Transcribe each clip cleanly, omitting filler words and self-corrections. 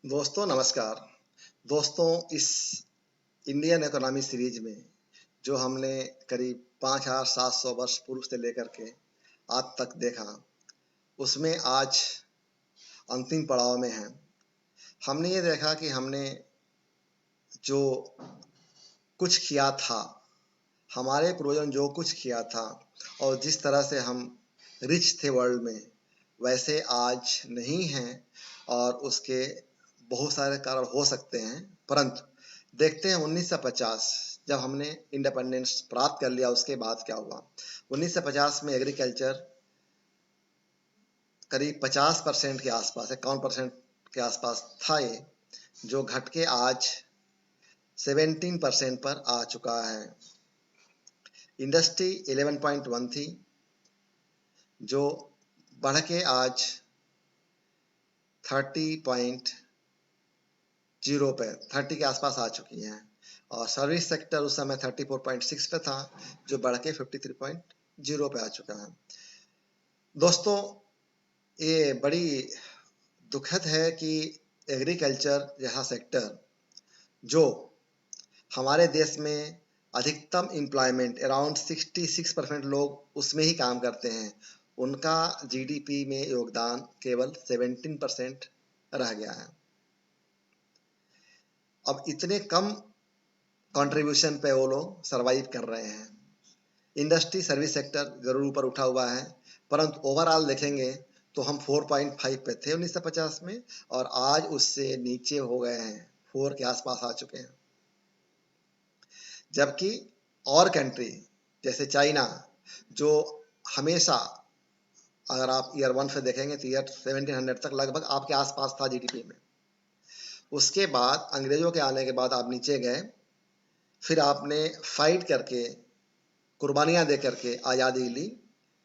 दोस्तों नमस्कार। दोस्तों इस इंडियन इकोनॉमी सीरीज में जो हमने करीब 5,700 वर्ष पूर्व से लेकर के आज तक देखा, उसमें आज अंतिम पड़ाव में हैं। हमने ये देखा कि हमने जो कुछ किया था, हमारे पूर्वजों ने जो कुछ किया था और जिस तरह से हम रिच थे वर्ल्ड में, वैसे आज नहीं हैं और उसके बहुत सारे कारण हो सकते हैं। परंतु देखते हैं 1950 जब हमने इंडिपेंडेंस प्राप्त कर लिया, उसके बाद क्या हुआ। 1950 में एग्रीकल्चर करीब 50% के आसपास, 51% के आसपास था, ये जो घट के आज 17% पर आ चुका है। इंडस्ट्री 11.1 थी, जो बढ़ के आज 30.0 पे 30 के आसपास आ चुकी हैं। और सर्विस सेक्टर उस समय 34.6 पे था, जो बढ़ के 53.0 पे आ चुका है। दोस्तों ये बड़ी दुखद है कि एग्रीकल्चर जैसा सेक्टर, जो हमारे देश में अधिकतम एम्प्लॉयमेंट अराउंड 66% लोग उसमें ही काम करते हैं, उनका जीडीपी में योगदान केवल 17% रह गया है। अब इतने कम कंट्रीब्यूशन पे वो लोग सरवाइव कर रहे हैं। इंडस्ट्री सर्विस सेक्टर जरूर ऊपर उठा हुआ है, परंतु ओवरऑल देखेंगे तो हम 4.5 पे थे 1950 में, और आज उससे नीचे हो गए हैं, 4 के आसपास आ चुके हैं। जबकि और कंट्री जैसे चाइना, जो हमेशा, अगर आप ईयर 1 पे देखेंगे तो ईयर 1700 तक लगभग आपके आसपास था जीडीपी में। उसके बाद अंग्रेजों के आने के बाद आप नीचे गए, फिर आपने फाइट करके, कुर्बानियां दे करके आज़ादी ली,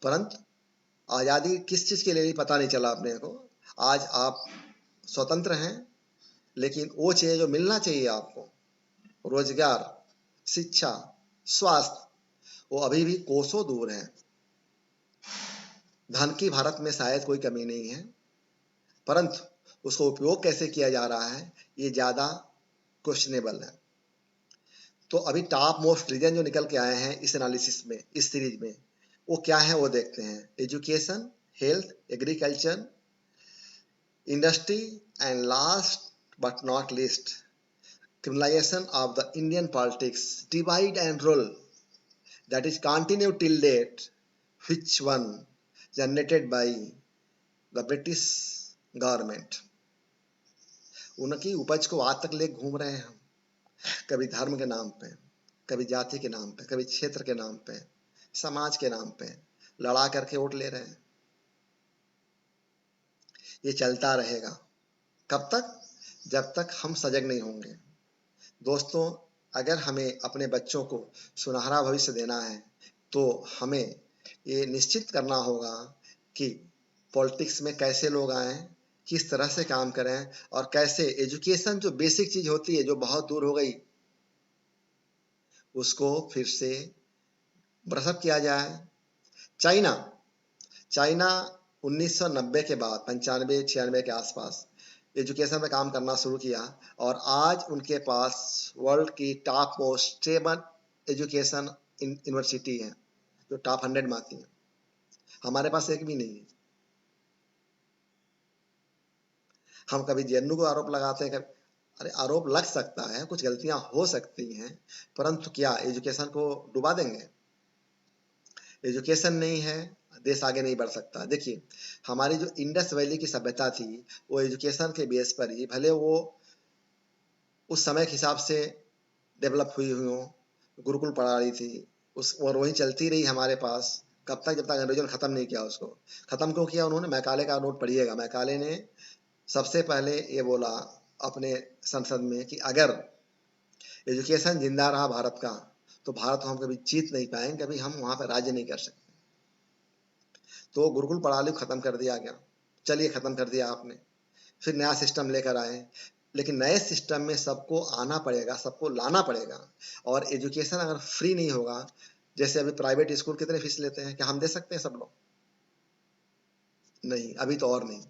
परंतु आज़ादी किस चीज़ के लिए ली पता नहीं चला अपने को। आज आप स्वतंत्र हैं, लेकिन वो चीज़ें जो मिलना चाहिए आपको, रोजगार, शिक्षा, स्वास्थ्य, वो अभी भी कोसों दूर है। धन की भारत में शायद कोई कमी नहीं है, परंतु उसको उपयोग कैसे किया जा रहा है, ये ज़्यादा क्वेश्चनेबल है। तो अभी टॉप मोस्ट रीजन जो निकल के आए हैं इस एनालिसिस में, इस सीरीज में, वो क्या है वो देखते हैं। Education, health, agriculture, industry, and last but not least, criminalization of the Indian politics, divide and rule that is continued till date, which one generated by the British government। उनकी उपज को आज तक ले घूम रहे हैं हम, कभी धर्म के नाम पे, कभी जाति के नाम पे, कभी क्षेत्र के नाम पे, समाज के नाम पे लड़ा करके वोट ले रहे हैं। ये चलता रहेगा कब तक? जब तक हम सजग नहीं होंगे। दोस्तों अगर हमें अपने बच्चों को सुनहरा भविष्य देना है, तो हमें ये निश्चित करना होगा कि पॉलिटिक्स में कैसे लोग आएँ, किस तरह से काम करें, और कैसे एजुकेशन जो बेसिक चीज़ होती है, जो बहुत दूर हो गई, उसको फिर से ब्रशअप किया जाए। चाइना चाइना 1990 के बाद 95-96 के आसपास एजुकेशन में काम करना शुरू किया, और आज उनके पास वर्ल्ड की top most stable education university है, जो टॉप 100 में आती है। हमारे पास एक भी नहीं है। हम कभी जेएनयू को आरोप लगाते हैं, अरे आरोप लग सकता है, कुछ गलतियां हो सकती हैं, परंतु क्या एजुकेशन को डुबा देंगे? एजुकेशन नहीं है, देश आगे नहीं बढ़ सकता। देखिए हमारी जो इंडस वैली की सभ्यता थी, वो एजुकेशन के बेस पर ही, भले वो उस समय के हिसाब से डेवलप हुई हुई हो, गुरुकुल प्रणाली थी उस, और वही चलती रही हमारे पास। कब तक? जब तक अंग्रेजों ने खत्म नहीं किया उसको। खत्म क्यों किया उन्होंने? मैकाले का नोट पढ़िएगा। मैकाले ने सबसे पहले ये बोला अपने संसद में कि अगर एजुकेशन जिंदा रहा भारत का, तो भारत को हम कभी जीत नहीं पाएंगे, कभी हम वहां पर राज्य नहीं कर सकते। तो गुरुकुल प्रणाली खत्म कर दिया गया। चलिए खत्म कर दिया आपने, फिर नया सिस्टम लेकर आए, लेकिन नए सिस्टम में सबको आना पड़ेगा, सबको लाना पड़ेगा। और एजुकेशन अगर फ्री नहीं होगा, जैसे अभी प्राइवेट स्कूल कितने फीस लेते हैं, क्या हम दे सकते हैं सब लोग? नहीं, अभी तो और नहीं।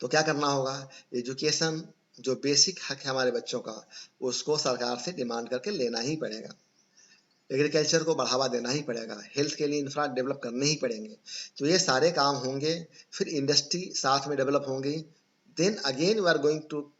तो क्या करना होगा, एजुकेशन जो बेसिक हक है हमारे बच्चों का, उसको सरकार से डिमांड करके लेना ही पड़ेगा। एग्रीकल्चर को बढ़ावा देना ही पड़ेगा, हेल्थ के लिए इंफ्रा डेवलप करने ही पड़ेंगे। तो ये सारे काम होंगे, फिर इंडस्ट्री साथ में डेवलप होंगी। Then again we are going to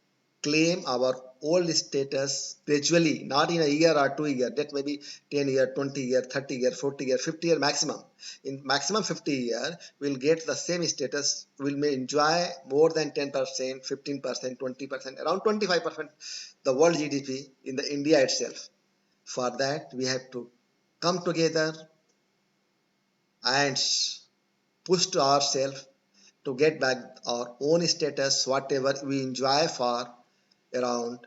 claim our old status gradually, not in a year or 2 year, that may be 10 year, 20 year, 30 year, 40 year, 50 year maximum. In maximum 50 year, we'll get the same status, we'll may enjoy more than 10%, 15%, 20%, around 25% the world GDP in the India itself. For that, we have to come together and push to ourselves to get back our own status, whatever we enjoy for around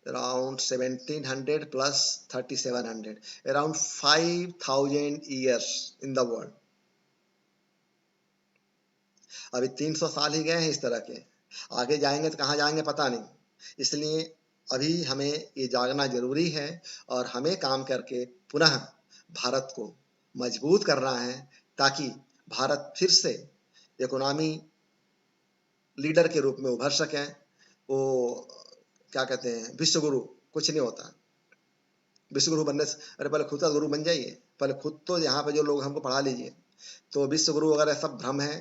1700 plus 3700, around 5000 years in the world. अभी 300 साल ही गए हैं इस तरह के, आगे जाएंगे तो कहाँ जाएंगे पता नहीं। इसलिए अभी हमें ये जागना जरूरी है और हमें काम करके पुनः भारत को मजबूत करना है, ताकि भारत फिर से इकोनॉमी लीडर के रूप में उभर सके। वो क्या कहते हैं, विश्व गुरु कुछ नहीं होता। विश्व गुरु बनने से, अरे पहले खुद का गुरु बन जाइए, पहले खुद तो यहाँ पे जो लोग हमको पढ़ा लीजिए। तो विश्व गुरु वगैरह सब भ्रम है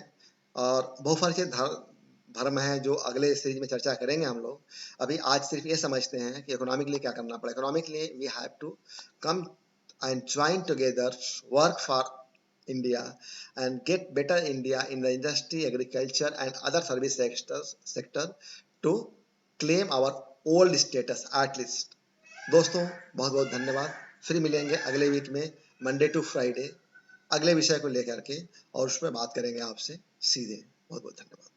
और बहुफलकीय धर्म है, जो अगले सीरीज में चर्चा करेंगे हम लोग। अभी आज सिर्फ ये समझते हैं कि इकोनॉमिक के लिए क्या करना पड़ेगा। इकोनॉमिक के लिए we have to come and join together, work for India and get better India in the industry, agriculture and other service sector to claim our old status at least. दोस्तों बहुत बहुत धन्यवाद। फिर मिलेंगे अगले वीक में, मंडे टू फ्राइडे, अगले विषय को लेकर के, और उसमें बात करेंगे आपसे सीधे। बहुत बहुत धन्यवाद।